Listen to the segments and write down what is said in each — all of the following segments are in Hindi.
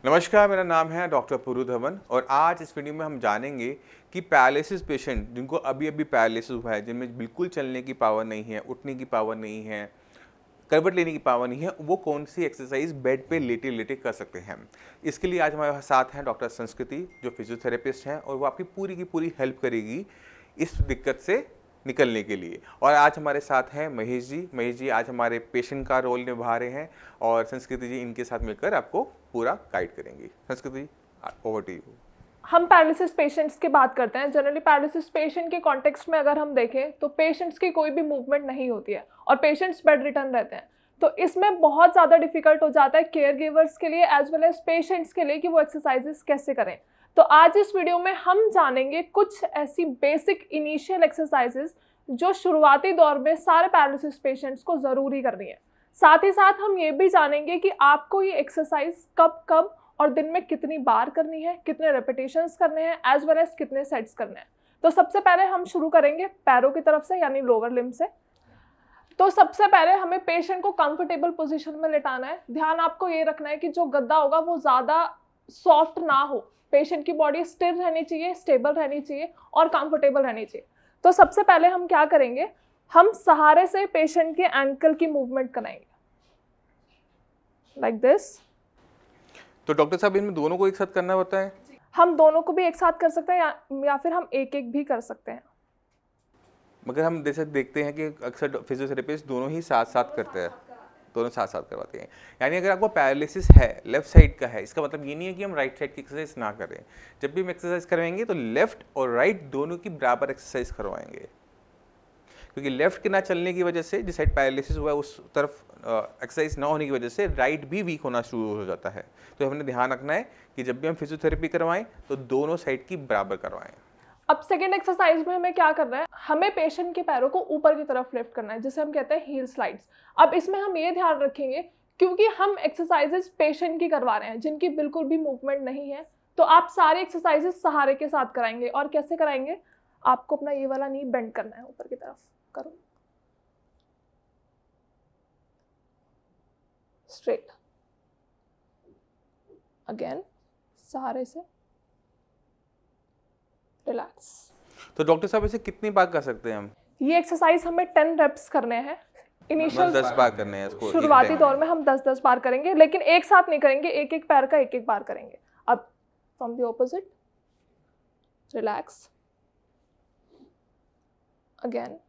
नमस्कार, मेरा नाम है डॉक्टर पुरु धवन और आज इस वीडियो में हम जानेंगे कि पैरालिसिस पेशेंट जिनको अभी अभी पैरालिसिस हुआ है, जिनमें बिल्कुल चलने की पावर नहीं है, उठने की पावर नहीं है, करवट लेने की पावर नहीं है, वो कौन सी एक्सरसाइज बेड पे लेटे लेटे कर सकते हैं। इसके लिए आज हमारे साथ हैं डॉक्टर संस्कृति, जो फिजियोथेरेपिस्ट हैं और वो आपकी पूरी की पूरी हेल्प करेगी इस दिक्कत से निकलने के लिए। और आज हमारे साथ हैं महेश जी आज हमारे पेशेंट का रोल निभा रहे हैं और संस्कृति जी इनके साथ मिलकर आपको पूरा गाइड करेंगी। संस्कृति, ओवर टू यू। हम पैरालिसिस पेशेंट्स की बात करते हैं। जनरली पैरालिसिस पेशेंट के कॉन्टेक्स्ट में अगर हम देखें तो पेशेंट्स की कोई भी मूवमेंट नहीं होती है और पेशेंट्स बेड रिटर्न रहते हैं। तो इसमें बहुत ज़्यादा डिफिकल्ट हो जाता है केयर गिवर्स के लिए एज वेल एज पेशेंट्स के लिए कि वो एक्सरसाइजेस कैसे करें। तो आज इस वीडियो में हम जानेंगे कुछ ऐसी बेसिक इनिशियल एक्सरसाइजेस जो शुरुआती दौर में सारे पैरालिसिस पेशेंट्स को ज़रूरी करनी है। साथ ही साथ हम ये भी जानेंगे कि आपको ये एक्सरसाइज कब कब और दिन में कितनी बार करनी है, कितने रेपिटेशंस करने हैं, एज वेल एज कितने सेट्स करने हैं। तो सबसे पहले हम शुरू करेंगे पैरों की तरफ से, यानी लोअर लिम्ब से। तो सबसे पहले हमें पेशेंट को कंफर्टेबल पोजीशन में लेटाना है। ध्यान आपको ये रखना है कि जो गद्दा होगा वो ज़्यादा सॉफ्ट ना हो। पेशेंट की बॉडी स्थिर रहनी चाहिए, स्टेबल रहनी चाहिए और कंफर्टेबल रहनी चाहिए। तो सबसे पहले हम क्या करेंगे, हम सहारे से पेशेंट के एंकल की मूवमेंट कराएंगे, लाइक दिस। तो डॉक्टर साहब, इनमें दोनों को एक साथ करना होता है? हम दोनों को भी एक साथ कर सकते हैं या फिर हम एक एक भी कर सकते हैं। मगर हम जैसे देखते हैं कि अक्सर फिजियोथेरेपिस्ट दोनों ही साथ साथ करते हैं, दोनों साथ साथ करवाते हैं। यानी अगर आपको पैरालिसिस है, लेफ्ट साइड का है, इसका मतलब ये नहीं है कि हम राइट साइड की एक्सरसाइज ना करें। जब भी हम एक्सरसाइज करवाएंगे तो लेफ्ट और राइट दोनों की बराबर एक्सरसाइज करवाएंगे, क्योंकि लेफ्ट के ना चलने की वजह से जिस साइड पैरालिसिस हुआ है उस तरफ एक्सरसाइज ना होने की वजह से राइट भी वीक होना शुरू हो जाता है। तो हमने ध्यान रखना है कि जब भी हम फिजियोथेरेपी करवाएं तो दोनों साइड की बराबर करवाएं। अब सेकेंड एक्सरसाइज में हमें क्या करना है, हमें पेशेंट के पैरों को ऊपर की तरफ लिफ्ट करना है, जिसे हम कहते हैं हील स्लाइड्स। अब इसमें हम ये ध्यान रखेंगे क्योंकि हम एक्सरसाइजेस पेशेंट की करवा रहे हैं जिनकी बिल्कुल भी मूवमेंट नहीं है, तो आप सारे एक्सरसाइजेस सहारे के साथ कराएंगे। और कैसे कराएंगे, आपको अपना ये वाला नी बेंड करना है ऊपर की तरफ। करो स्ट्रेट, अगेन सहारे से, रिलैक्स। तो डॉक्टर साहब, इसे कितनी बार कर सकते हैं हम? ये एक्सरसाइज हमें 10 रेप्स करने हैं। इनिशियल 10 बार करने हैं इसको, शुरुआती दौर में हम 10-10 बार करेंगे, लेकिन एक साथ नहीं करेंगे, एक एक पैर का एक एक बार करेंगे। अब from the opposite, relax, again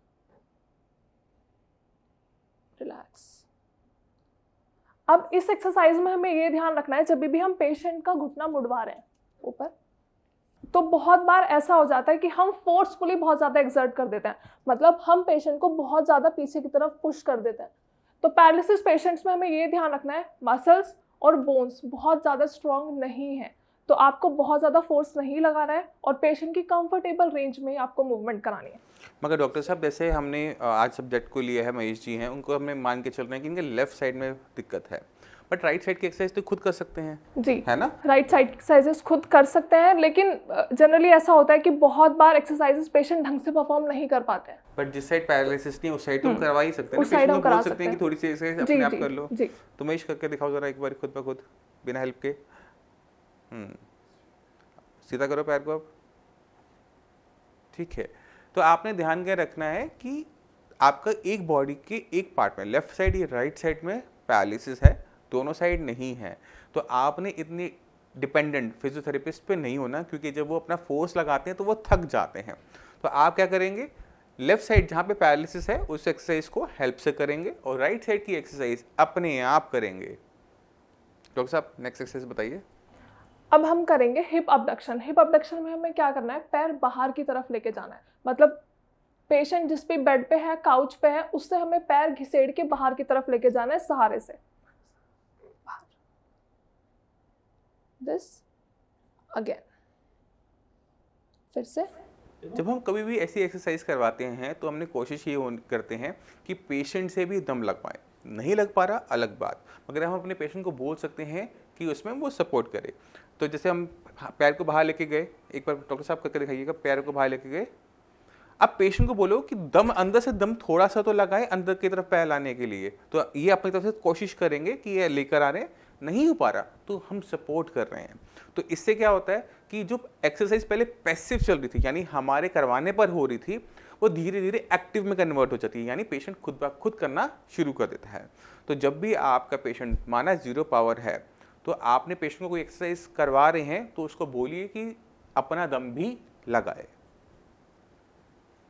relax. अब इस एक्सरसाइज में हमें ये ध्यान रखना है, जब भी हम पेशेंट का घुटना मुड़वा रहे हैं ऊपर, तो बहुत बार ऐसा हो जाता है कि हम फोर्सफुली बहुत ज़्यादा एक्सर्ट कर देते हैं, मतलब हम पेशेंट को बहुत ज़्यादा पीछे की तरफ पुश कर देते हैं। तो पैरालिसिस पेशेंट्स में हमें ये ध्यान रखना है, मसल्स और बोन्स बहुत ज़्यादा स्ट्रॉन्ग नहीं है, तो आपको बहुत ज़्यादा फोर्स नहीं लगाना है और पेशेंट की कंफर्टेबल रेंज में आपको मूवमेंट करानी है। मगर डॉक्टर साहब, जैसे हमने आज सब्जेक्ट को लिया है, महेश जी हैं, उनको हमने मान के चल रहे हैं कि इनके लेफ्ट साइड में दिक्कत है, बट राइट साइड की एक्सरसाइज तो खुद कर सकते हैं जी, है ना? राइट साइड एक्सरसाइजेस खुद कर सकते हैं, लेकिन जनरली ऐसा होता है कि बहुत बार एक्सरसाइजेस पेशेंट ढंग से परफॉर्म नहीं कर पाते हैं। बट जिस साइड पैरालिसिस नहीं उस साइड तो करवा ही सकते हैं, उस साइड हम करा बोल सकते हैं कि थोड़ी सी एक्सरसाइज अपने आप कर लो। तो महेश करके दिखाओ जरा एक बार खुद ब खुद, बिना हेल्प के। सीधा करो पैर को अब, ठीक है। तो आपने ध्यान क्या रखना है कि आपका एक बॉडी के एक पार्ट में, लेफ्ट साइड या राइट साइड में पैरालिसिस है, दोनों साइड नहीं है। तो आपने इतनी डिपेंडेंट फिजियोथेरेपिस्ट पे नहीं होना, क्योंकि जब वो अपना फोर्स लगाते हैं तो वो थक जाते हैं। तो आप क्या करेंगे, लेफ्ट साइड जहाँ पे पैरालिसिस है उस एक्सरसाइज को हेल्प से करेंगे और राइट साइड की एक्सरसाइज अपने आप करेंगे। डॉक्टर साहब, नेक्स्ट एक्सरसाइज बताइए। अब हम करेंगे हिप अबडक्शन। हिप अबडक्शन में हमें क्या करना है, पैर बाहर की तरफ लेके जाना है, मतलब पेशेंट जिस पे बेड पे है, काउच पे है, उससे हमें पैर घिसेड़ के बाहर की तरफ लेके जाना है सहारे से। दिस अगेन, फिर से। जब हम कभी भी ऐसी एक्सरसाइज करवाते हैं तो हमने कोशिश ये करते हैं कि पेशेंट से भी दम लग पाए। नहीं लग पा रहा अलग बात, मगर हम अपने पेशेंट को बोल सकते हैं कि उसमें वो सपोर्ट करे। तो जैसे हम पैर को बाहर लेके गए, एक बार डॉक्टर साहब करके दिखाइएगा, पैर को बाहर लेके गए, अब पेशेंट को बोलो कि दम अंदर से दम थोड़ा सा तो लगाए अंदर की तरफ पैर लाने के लिए। तो ये अपनी तरफ से कोशिश करेंगे कि ये लेकर आ रहे हैं, नहीं हो पा रहा तो हम सपोर्ट कर रहे हैं। तो इससे क्या होता है कि जो एक्सरसाइज पहले पैसिव चल रही थी, यानी हमारे करवाने पर हो रही थी, वो धीरे धीरे एक्टिव में कन्वर्ट हो जाती है, यानी पेशेंट खुद ब खुद करना शुरू कर देता है। तो जब भी आपका पेशेंट माना 0 पावर है तो आपने पेशेंट को कोई एक्सरसाइज करवा रहे हैं तो उसको बोलिए कि अपना दम भी लगाए।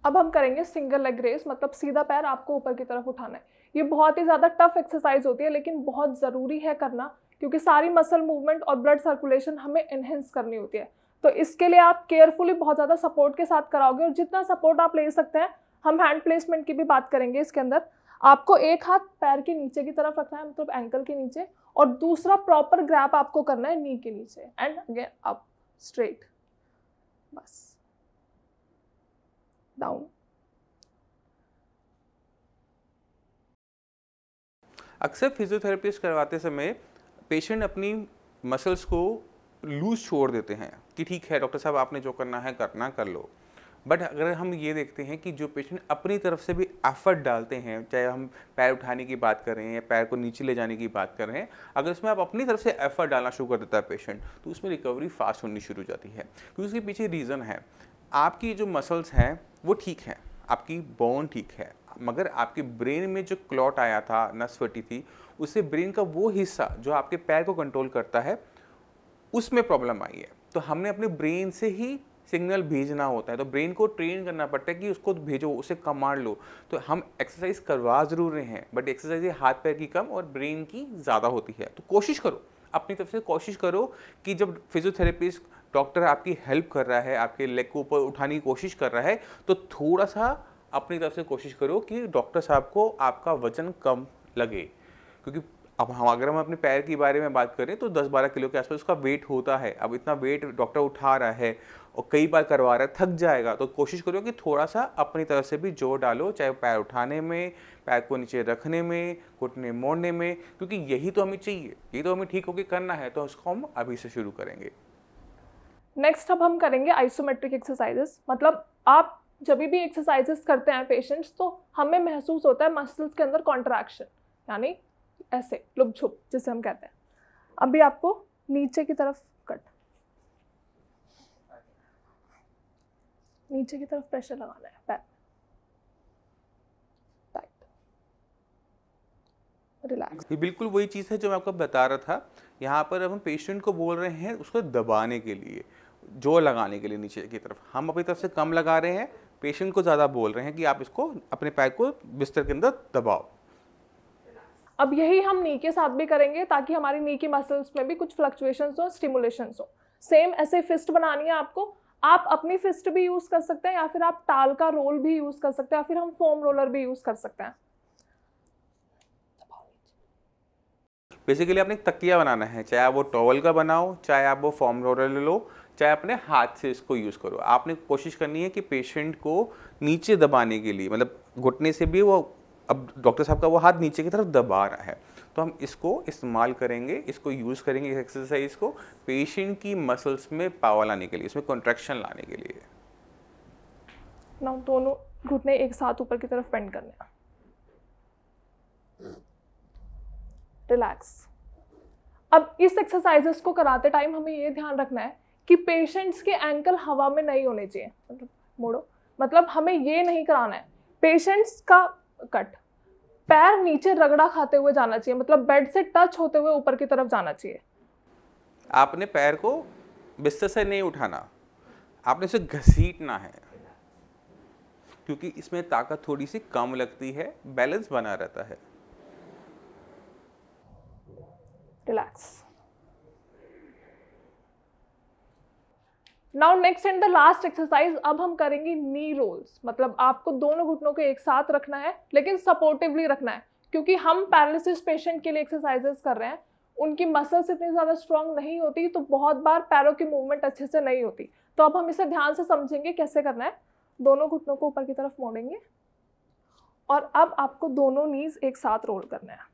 अब हम करेंगे सिंगल लेग रेस, मतलब सीधा पैर आपको ऊपर की तरफ उठाना है। ये बहुत ही ज़्यादा टफ एक्सरसाइज होती है लेकिन बहुत ज़रूरी है करना, क्योंकि सारी मसल मूवमेंट और ब्लड सर्कुलेशन हमें एनहेंस करनी होती है। तो इसके लिए आप केयरफुली बहुत ज़्यादा सपोर्ट के साथ कराओगे, और जितना सपोर्ट आप ले सकते हैं। हम हैंड प्लेसमेंट की भी बात करेंगे इसके अंदर। आपको एक हाथ पैर के नीचे की तरफ रखना है, मतलब एंकल के नीचे, और दूसरा प्रॉपर ग्रैप आपको करना है नी के नीचे, एंड अगेन अप स्ट्रेट, बस डाउन। अक्सर फिजियोथेरेपिस्ट करवाते समय पेशेंट अपनी मसल्स को लूज छोड़ देते हैं कि ठीक है डॉक्टर साहब, आपने जो करना है करना कर लो। बट अगर हम ये देखते हैं कि जो पेशेंट अपनी तरफ से भी एफर्ट डालते हैं, चाहे हम पैर उठाने की बात कर रहे हैं या पैर को नीचे ले जाने की बात कर रहे हैं, अगर उसमें आप अपनी तरफ से एफर्ट डालना शुरू कर देता है पेशेंट, तो उसमें रिकवरी फास्ट होनी शुरू हो जाती है। क्योंकि उसके पीछे रीज़न है, आपकी जो मसल्स हैं वो ठीक हैं, आपकी बोन ठीक है, मगर आपके ब्रेन में जो क्लॉट आया था, नस फटी थी, उससे ब्रेन का वो हिस्सा जो आपके पैर को कंट्रोल करता है उसमें प्रॉब्लम आई है। तो हमने अपने ब्रेन से ही सिग्नल भेजना होता है, तो ब्रेन को ट्रेन करना पड़ता है कि उसको भेजो, उसे कमांड लो। तो हम एक्सरसाइज करवा ज़रूर रहे हैं, बट एक्सरसाइज हाथ पैर की कम और ब्रेन की ज़्यादा होती है। तो कोशिश करो, अपनी तरफ से कोशिश करो कि जब फिजियोथेरेपिस्ट डॉक्टर आपकी हेल्प कर रहा है, आपके लेग को ऊपर उठाने की कोशिश कर रहा है, तो थोड़ा सा अपनी तरफ से कोशिश करो कि डॉक्टर साहब को आपका वजन कम लगे। क्योंकि अब अगर हम अपने पैर के बारे में बात करें तो 10-12 किलो के आसपास उसका वेट होता है। अब इतना वेट डॉक्टर उठा रहा है और कई बार करवा रहा है, थक जाएगा। तो कोशिश करो कि थोड़ा सा अपनी तरफ से भी जोर डालो, चाहे पैर उठाने में, पैर को नीचे रखने में, घुटने मोड़ने में, क्योंकि यही तो हमें चाहिए, ये तो हमें ठीक होकर करना है। तो उसको हम अभी से शुरू करेंगे। नेक्स्ट अब हम करेंगे आइसोमेट्रिक एक्सरसाइजेस। मतलब आप जब भी एक्सरसाइजेस करते हैं पेशेंट्स, तो हमें महसूस होता है मसल्स के अंदर कॉन्ट्रैक्शन, यानी ऐसे लुप छुप जिसे हम कहते हैं। अभी आपको नीचे की तरफ कट, नीचे की तरफ प्रेशर लगाना है, पैर टाइट, रिलैक्स। ये बिल्कुल वही चीज़ है जो मैं आपको बता रहा था। यहाँ पर अब हम पेशेंट को बोल रहे हैं उसको दबाने के लिए, जोर लगाने के लिए नीचे की तरफ। हम अपनी तरफ से कम लगा रहे हैं, पेशेंट को ज़्यादा बोल रहे हैं कि आप इसको अपने पैर को बिस्तर के अंदर दबाओ। अब यही हम नी के साथ भी करेंगे, ताकि हमारी नी की मसल्स में भी कुछ फ्लक्चुएशंस हो, स्टिमुलेशंस हो। सेम ऐसे फिस्ट बनानी है आपको। आप अपनी फिस्ट भी यूज कर सकते हैं, या फिर आप टाल का रोल भी यूज कर सकते हैं, या फिर हम फोम रोलर भी यूज कर सकते हैं। बेसिकली आपने एक तकिया बनाना है, चाहे आप वो टॉवल का बनाओ, चाहे आप वो फोम रोलर ले लो, चाहे अपने हाथ से इसको यूज़ करो। आपने कोशिश करनी है कि पेशेंट को नीचे दबाने के लिए, मतलब घुटने से भी वो, अब डॉक्टर साहब का वो हाथ नीचे की तरफ दबा रहा है, तो हम इसको इस्तेमाल करेंगे, इसको यूज़ करेंगे इस एक्सरसाइज को पेशेंट की मसल्स में पावर लाने के लिए, इसमें कॉन्ट्रैक्शन लाने के लिए। नाउ दोनों घुटने एक साथ ऊपर की तरफ बेंड करने हैं, रिलैक्स। अब इस एक्सरसाइजेस को कराते टाइम हमें ये ध्यान रखना है कि पेशेंट्स के एंकल हवा में नहीं होने चाहिए, मतलब मोड़ो, मतलब हमें ये नहीं कराना है पेशेंट्स का कट पैर नीचे रगड़ा खाते हुए जाना चाहिए, मतलब बेड से टच होते हुए ऊपर की तरफ जाना चाहिए। आपने पैर को बिस्तर से नहीं उठाना, आपने उसे घसीटना है, क्योंकि इसमें ताकत थोड़ी सी कम लगती है, बैलेंस बना रहता है। Relax. Now next and the last exercise, अब हम करेंगे नी रोल्स। मतलब आपको दोनों घुटनों को एक साथ रखना है, लेकिन सपोर्टिवली रखना है, क्योंकि हम पैरालिसिस पेशेंट के लिए एक्सरसाइजेस कर रहे हैं। उनकी मसल्स इतनी ज़्यादा स्ट्रांग नहीं होती, तो बहुत बार पैरों की मूवमेंट अच्छे से नहीं होती। तो अब हम इसे ध्यान से समझेंगे कैसे करना है। दोनों घुटनों को ऊपर की तरफ मोड़ेंगे, और अब आपको दोनों नीज एक साथ रोल करना है,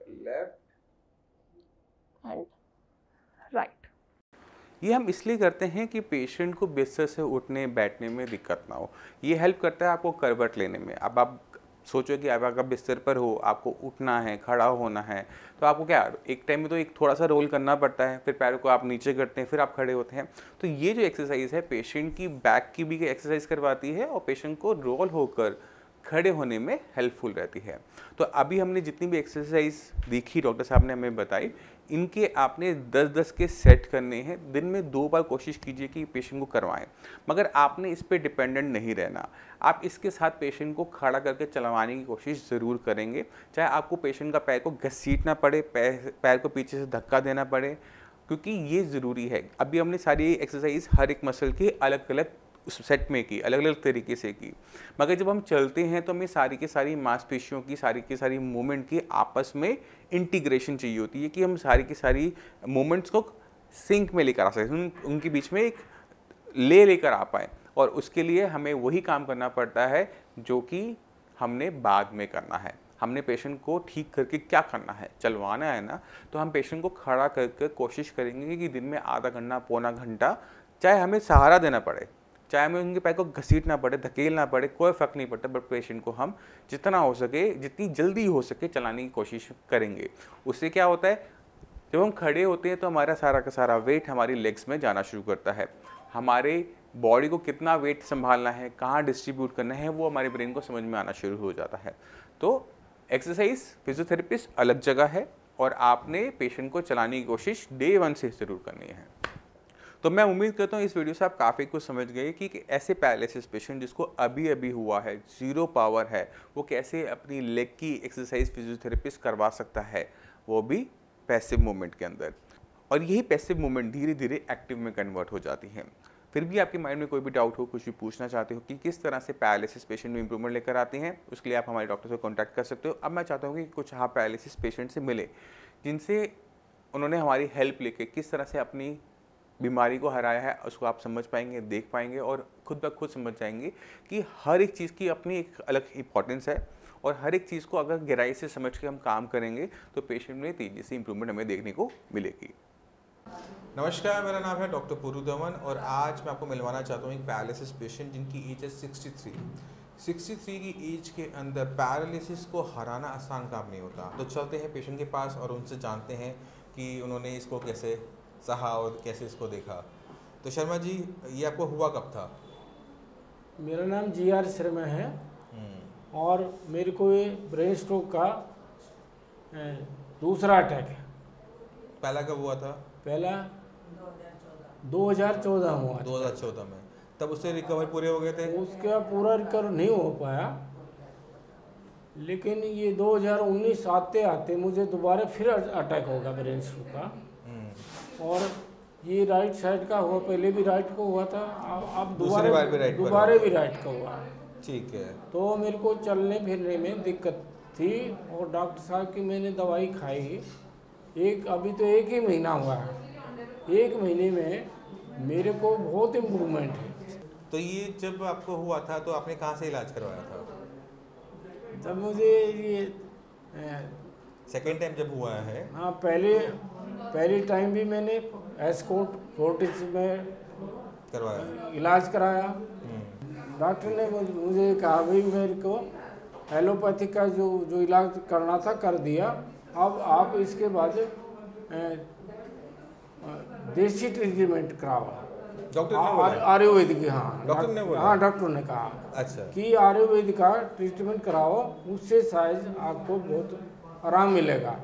लेफ्ट एंड राइट। ये हम इसलिए करते हैं कि पेशेंट को बिस्तर से उठने बैठने में दिक्कत ना हो। ये हेल्प करता है आपको करवट लेने में। अब आप सोचो कि आप अगर बिस्तर पर हो, आपको उठना है, खड़ा होना है, तो आपको क्या एक टाइम में तो एक थोड़ा सा रोल करना पड़ता है, फिर पैरों को आप नीचे करते हैं, फिर आप खड़े होते हैं। तो ये जो एक्सरसाइज है पेशेंट की बैक की भी एक्सरसाइज करवाती है और पेशेंट को रोल होकर खड़े होने में हेल्पफुल रहती है। तो अभी हमने जितनी भी एक्सरसाइज देखी डॉक्टर साहब ने हमें बताई, इनके आपने 10-10 के सेट करने हैं। दिन में 2 बार कोशिश कीजिए कि पेशेंट को करवाएं, मगर आपने इस पे डिपेंडेंट नहीं रहना। आप इसके साथ पेशेंट को खड़ा करके चलवाने की कोशिश ज़रूर करेंगे, चाहे आपको पेशेंट का पैर को घसीटना पड़े, पैर को पीछे से धक्का देना पड़े, क्योंकि ये ज़रूरी है। अभी हमने सारी एक्सरसाइज हर एक मसल की अलग अलग उस सेट में की, अलग अलग तरीके से की, मगर जब हम चलते हैं तो हमें सारी की सारी मांसपेशियों की सारी की सारी मूवमेंट की आपस में इंटीग्रेशन चाहिए होती है कि हम सारी की सारी मूवमेंट्स को सिंक में लेकर आ सकें, उनके बीच में एक लेकर आ पाए। और उसके लिए हमें वही काम करना पड़ता है जो कि हमने बाद में करना है। हमने पेशेंट को ठीक करके क्या करना है, चलवाना है ना, तो हम पेशेंट को खड़ा करके कोशिश करेंगे कि दिन में आधा घंटा पौना घंटा, चाहे हमें सहारा देना पड़े, चाहे हमें उनके पैर को घसीटना पड़े, धकेलना पड़े, कोई फ़र्क नहीं पड़ता, बट पेशेंट को हम जितना हो सके, जितनी जल्दी हो सके चलाने की कोशिश करेंगे। उससे क्या होता है, जब हम खड़े होते हैं तो हमारा सारा का सारा वेट हमारी लेग्स में जाना शुरू करता है। हमारे बॉडी को कितना वेट संभालना है, कहाँ डिस्ट्रीब्यूट करना है, वो हमारे ब्रेन को समझ में आना शुरू हो जाता है। तो एक्सरसाइज फिजियोथेरेपिस्ट अलग जगह है और आपने पेशेंट को चलाने की कोशिश डे 1 से ज़रूर करनी है। तो मैं उम्मीद करता हूँ इस वीडियो से आप काफ़ी कुछ समझ गए कि ऐसे पैरालिसिस पेशेंट जिसको अभी अभी हुआ है, ज़ीरो पावर है, वो कैसे अपनी लेग की एक्सरसाइज फिजियोथेरेपिस्ट करवा सकता है, वो भी पैसिव मूवमेंट के अंदर। और यही पैसिव मूवमेंट धीरे धीरे एक्टिव में कन्वर्ट हो जाती है। फिर भी आपके माइंड में कोई भी डाउट हो, कुछ भी पूछना चाहते हो कि किस तरह से पैरालिसिस पेशेंट में इंप्रूवमेंट लेकर आते हैं, उसके लिए आप हमारे डॉक्टर से कॉन्टैक्ट कर सकते हो। अब मैं चाहता हूँ कि कुछ हाँ पैरालिसिस पेशेंट से मिले जिनसे उन्होंने हमारी हेल्प लेके किस तरह से अपनी बीमारी को हराया है, उसको आप समझ पाएंगे, देख पाएंगे और खुद ब खुद समझ जाएंगे कि हर एक चीज़ की अपनी एक अलग इंपॉर्टेंस है और हर एक चीज़ को अगर गहराई से समझ के हम काम करेंगे तो पेशेंट में तेज़ी से इंप्रूवमेंट हमें देखने को मिलेगी। नमस्कार, मेरा नाम है डॉक्टर पुरु धवन और आज मैं आपको मिलवाना चाहता हूँ एक पैरालिसिस पेशेंट जिनकी एज है 63 की एज के अंदर पैरालिसिस को हराना आसान काम नहीं होता। तो चलते हैं पेशेंट के पास और उनसे जानते हैं कि उन्होंने इसको कैसे सहा और कैसे इसको देखा। तो शर्मा जी, ये आपको हुआ कब था? मेरा नाम GR शर्मा है और मेरे को ये ब्रेन स्ट्रोक का दूसरा अटैक है। पहला कब हुआ था? पहला 2014 हुआ। 2014 में। तब उससे रिकवर पूरे हो गए थे? उसका पूरा रिकवर नहीं हो पाया, लेकिन ये 2019 आते आते मुझे दोबारा फिर अटैक हो गया ब्रेन स्ट्रोक का। और ये राइट साइड का हुआ, पहले भी राइट को हुआ था, अब दोबारा भी राइट का हुआ। ठीक है। तो मेरे को चलने फिरने में दिक्कत थी और डॉक्टर साहब की मैंने दवाई खाई। अभी तो 1 ही महीना हुआ है, 1 महीने में मेरे को बहुत इम्प्रूवमेंट है। तो ये जब आपको हुआ था तो आपने कहाँ से इलाज करवाया था? जब मुझे ये सेकेंड टाइम जब हुआ है? हाँ, पहले टाइम भी मैंने एस्कॉर्ट फोर्टिस में करवाया, इलाज कराया। डॉक्टर ने मुझे कहा भाई मेरे को एलोपैथी का जो इलाज करना था कर दिया, अब आप इसके बाद देसी ट्रीटमेंट कराओ। डॉक्टर ने बोला? आयुर्वेदिक। हाँ, डॉक्टर ने बोला? हाँ, डॉक्टर ने कहा अच्छा कि आयुर्वेदिक का ट्रीटमेंट कराओ, उससे शायद आपको बहुत आराम मिलेगा।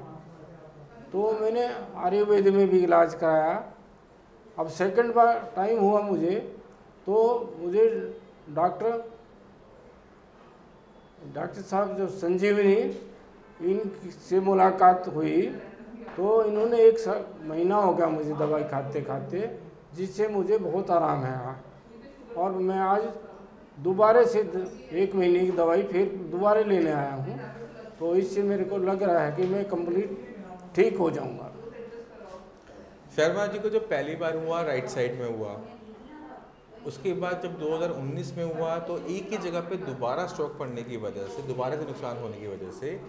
तो मैंने आयुर्वेद में भी इलाज कराया। अब सेकंड बार टाइम हुआ मुझे, तो मुझे डॉक्टर साहब जो संजीवनी, इनसे मुलाकात हुई। तो इन्होंने 1 महीना हो गया मुझे दवाई खाते खाते, जिससे मुझे बहुत आराम है। और मैं आज दोबारा से 1 महीने की दवाई फिर दोबारा लेने आया हूँ। तो इससे मेरे को लग रहा है कि मैं कंप्लीट ठीक हो जाऊँगा। शर्मा जी को जब पहली बार हुआ राइट साइड में हुआ, उसके बाद जब 2019 में हुआ तो एक ही जगह पे दोबारा स्ट्रोक पड़ने की वजह से, दोबारा से नुकसान होने की वजह से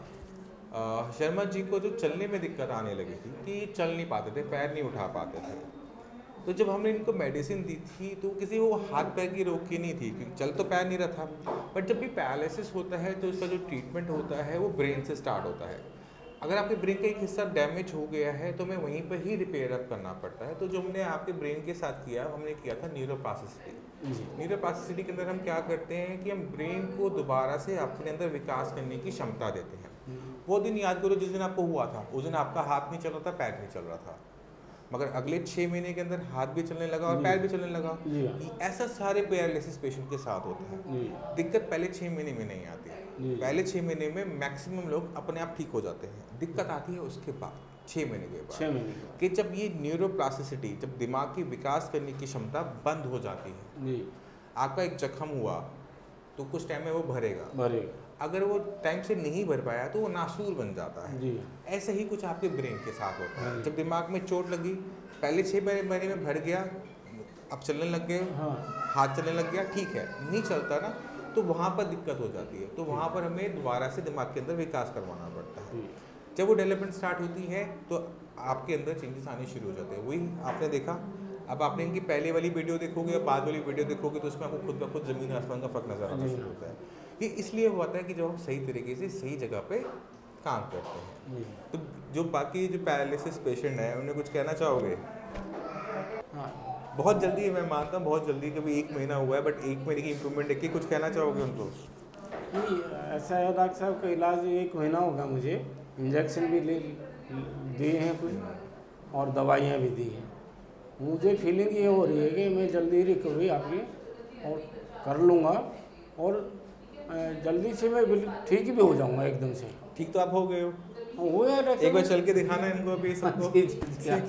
शर्मा जी को जो चलने में दिक्कत आने लगी थी कि चल नहीं पाते थे, पैर नहीं उठा पाते थे। तो जब हमने इनको मेडिसिन दी थी तो किसी वो हाथ पैर की रोग की नहीं थी, क्योंकि चल तो पैर नहीं रहा था। बट जब भी पैरालिसिस होता है तो उसका जो ट्रीटमेंट होता है वो ब्रेन से स्टार्ट होता है। अगर आपके ब्रेन का एक हिस्सा डैमेज हो गया है तो हमें वहीं पर ही रिपेयर अप करना पड़ता है। तो जो हमने आपके ब्रेन के साथ किया, हमने किया था न्यूरोप्लास्टिसिटी। न्यूरोप्लास्टिसिटी के अंदर हम क्या करते हैं कि हम ब्रेन को दोबारा से अपने अंदर विकास करने की क्षमता देते हैं। वो दिन याद करो जिस दिन आपको हुआ था, उस दिन आपका हाथ नहीं चल रहा था, पैर नहीं चल रहा था, मगर अगले 6 महीने के अंदर हाथ भी चलने लगा और पैर भी चलने लगा। ऐसा सारे पैरालिसिस पेशेंट के साथ होता है। दिक्कत पहले 6 महीने में नहीं आती है, पहले 6 महीने में मैक्सिमम लोग अपने आप ठीक हो जाते हैं। दिक्कत आती है उसके बाद 6 महीने के बाद, 6 महीने कि जब ये न्यूरोप्लास्टिसिटी, जब दिमाग की विकास करने की क्षमता बंद हो जाती है। आपका एक जख्म हुआ तो कुछ टाइम में वो भरेगा, अगर वो टाइम से नहीं भर पाया तो वो नासूर बन जाता है। ऐसे ही कुछ आपके ब्रेन के साथ होता है। जब दिमाग में चोट लगी, पहले 6 महीने में भर गया, अब चलने लग गए, हाथ चलने लग गया, ठीक है, नहीं चलता ना, तो वहाँ पर दिक्कत हो जाती है। तो वहाँ पर हमें दोबारा से दिमाग के अंदर विकास करवाना पड़ता है। जब वो डेवलपमेंट स्टार्ट होती है तो आपके अंदर चेंजेस आने शुरू हो जाते हैं। वही आपने देखा, अब आपने इनकी पहले वाली वीडियो देखोगे या बाद वाली वीडियो देखोगे तो उसमें आपको खुद ब खुद ज़मीन आसमान का फ़र्क नज़र आना शुरू होता है। ये इसलिए होता है कि जब हम सही तरीके से सही जगह पे काम करते हैं। तो जो बाकी जो पैरालिसिस पेशेंट है उन्हें कुछ कहना चाहोगे? बहुत जल्दी, मैं मानता हूँ बहुत जल्दी, कभी 1 महीना हुआ है, बट 1 महीने की इम्प्रूवमेंट देख के कुछ कहना चाहोगे उनको? नहीं, ऐसा है डॉक्टर साहब का इलाज 1 महीना होगा, मुझे इंजेक्शन भी दिए हैं कुछ और दवाइयाँ भी दी हैं। मुझे फीलिंग ये हो रही है कि मैं जल्दी रिकवरी आपकी और कर लूँगा और जल्दी से मैं ठीक भी हो जाऊँगा एकदम से। ठीक तो आप हो गए हो? हुए, एक बार चल के दिखाना इनको अभी सबको। ठीक है।